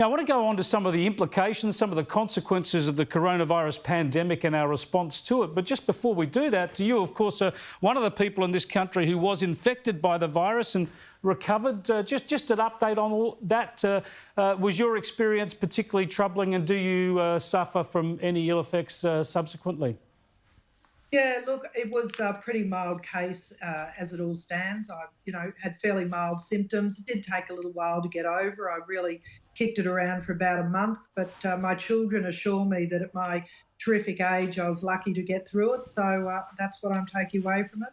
Now, I want to go on to some of the implications, some of the consequences of the coronavirus pandemic and our response to it. But just before we do that, you, of course, are one of the people in this country who was infected by the virus and recovered. Just an update on all that. Was your experience particularly troubling, and do you suffer from any ill effects subsequently? Yeah, look, it was a pretty mild case as it all stands. I, had fairly mild symptoms. It did take a little while to get over. I really kicked it around for about a month, but my children assure me that at my terrific age, I was lucky to get through it. So that's what I'm taking away from it.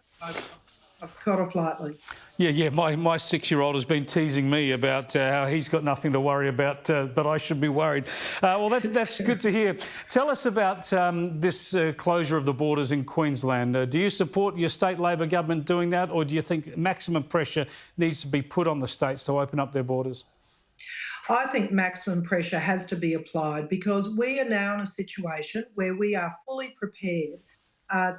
I've got off lightly. Yeah. My 6-year-old has been teasing me about how he's got nothing to worry about, but I should be worried. Well, that's good to hear. Tell us about this closure of the borders in Queensland. Do you support your state Labor government doing that, or do you think maximum pressure needs to be put on the states to open up their borders? I think maximum pressure has to be applied because we are now in a situation where we are fully prepared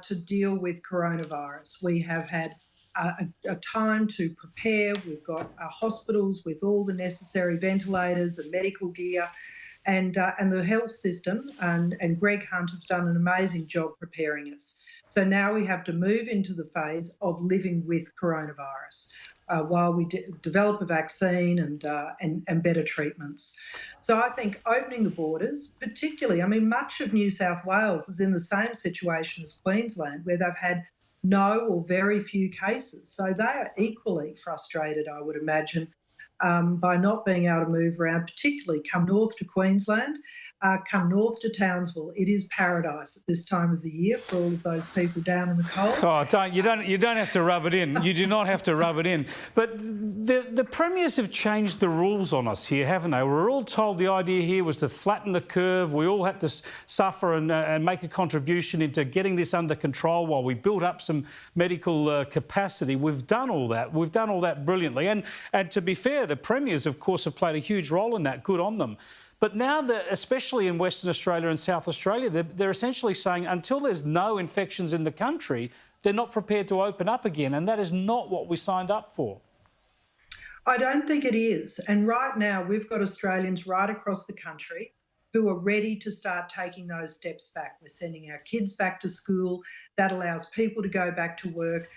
to deal with coronavirus. We have had a time to prepare. We've got hospitals with all the necessary ventilators and medical gear, and the health system and Greg Hunt have done an amazing job preparing us. So now we have to move into the phase of living with coronavirus while we develop a vaccine and better treatments. So I think opening the borders, particularly, much of New South Wales is in the same situation as Queensland, where they've had no or very few cases. So they are equally frustrated, I would imagine, by not being able to move around, particularly come north to Queensland, come north to Townsville. It is paradise at this time of the year for all of those people down in the cold. Oh, you don't have to rub it in. You do not have to rub it in. But the premiers have changed the rules on us here, haven't they? We're all told the idea here was to flatten the curve. We all had to suffer and make a contribution into getting this under control while we built up some medical capacity. We've done all that. We've done all that brilliantly. And to be fair, the premiers, of course, have played a huge role in that. Good on them. But now, especially in Western Australia and South Australia, they're essentially saying until there's no infections in the country, they're not prepared to open up again. And that is not what we signed up for. I don't think it is. And right now, we've got Australians right across the country who are ready to start taking those steps back. We're sending our kids back to school. That allows people to go back to work.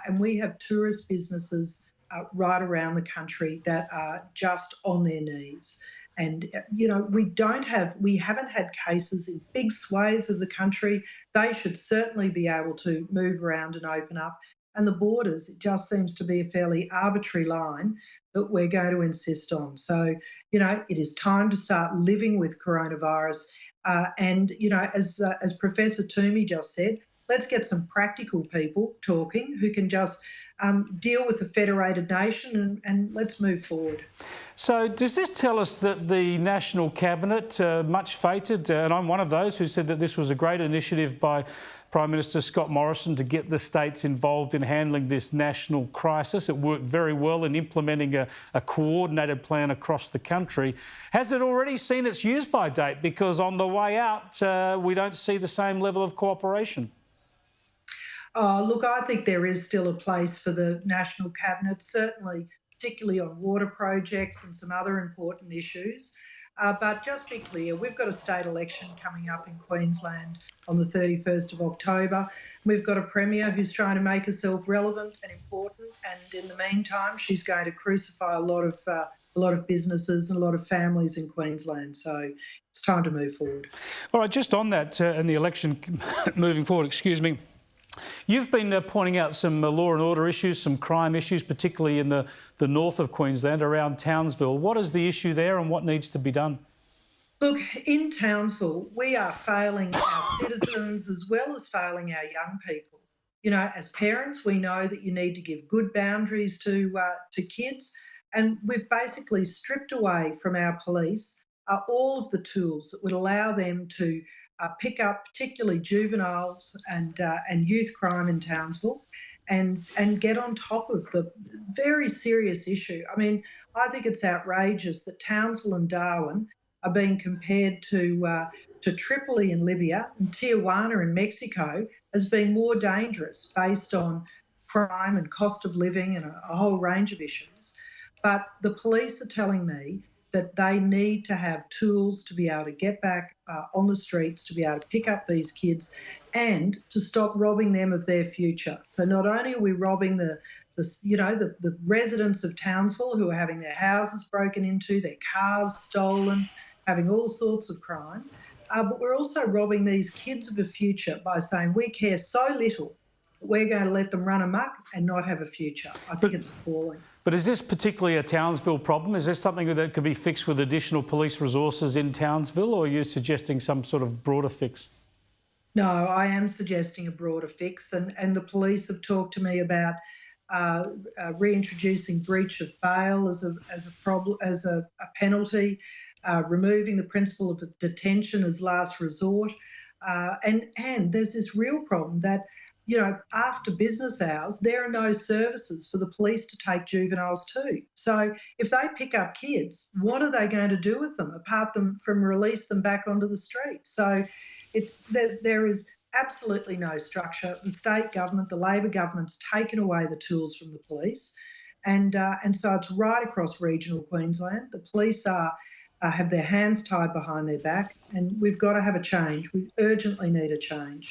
And we have tourist businesses right around the country that are just on their knees. And, we haven't had cases in big swathes of the country. They should certainly be able to move around and open up. And the borders, it just seems to be a fairly arbitrary line that we're going to insist on. So, it is time to start living with coronavirus. As Professor Toomey just said, let's get some practical people talking who can just deal with the federated nation and let's move forward. So does this tell us that the National Cabinet, much feted, and I'm one of those who said that this was a great initiative by Prime Minister Scott Morrison to get the states involved in handling this national crisis. It worked very well in implementing a coordinated plan across the country. Has it already seen its use-by date? Because on the way out, we don't see the same level of cooperation. Look, I think there is still a place for the National Cabinet, certainly, particularly on water projects and some other important issues. But just be clear, we've got a state election coming up in Queensland on the 31st of October. We've got a Premier who's trying to make herself relevant and important, and in the meantime, she's going to crucify a lot of businesses and a lot of families in Queensland. So it's time to move forward. All right, just on that and the election moving forward, excuse me. You've been pointing out some law and order issues, some crime issues, particularly in the north of Queensland, around Townsville. What is the issue there and what needs to be done? Look, in Townsville, we are failing our citizens as well as failing our young people. As parents, we know that you need to give good boundaries to kids, and we've basically stripped away from our police all of the tools that would allow them to pick up particularly juveniles and youth crime in Townsville and get on top of the very serious issue. I think it's outrageous that Townsville and Darwin are being compared to Tripoli in Libya and Tijuana in Mexico as being more dangerous based on crime and cost of living and a whole range of issues. But the police are telling me that they need to have tools to be able to get back on the streets, to be able to pick up these kids and to stop robbing them of their future. So not only are we robbing the residents of Townsville who are having their houses broken into, their cars stolen, having all sorts of crime, but we're also robbing these kids of a future by saying we care so little that we're going to let them run amok and not have a future. I think it's appalling. But is this particularly a Townsville problem? Is this something that could be fixed with additional police resources in Townsville, or are you suggesting some sort of broader fix? No, I am suggesting a broader fix, and the police have talked to me about reintroducing breach of bail as a penalty, removing the principle of detention as last resort, and there's this real problem that, after business hours, there are no services for the police to take juveniles to. So if they pick up kids, what are they going to do with them apart from release them back onto the street? So there is absolutely no structure. The state government, the Labor government's taken away the tools from the police, and so it's right across regional Queensland. The police have their hands tied behind their back, and we've got to have a change. We urgently need a change.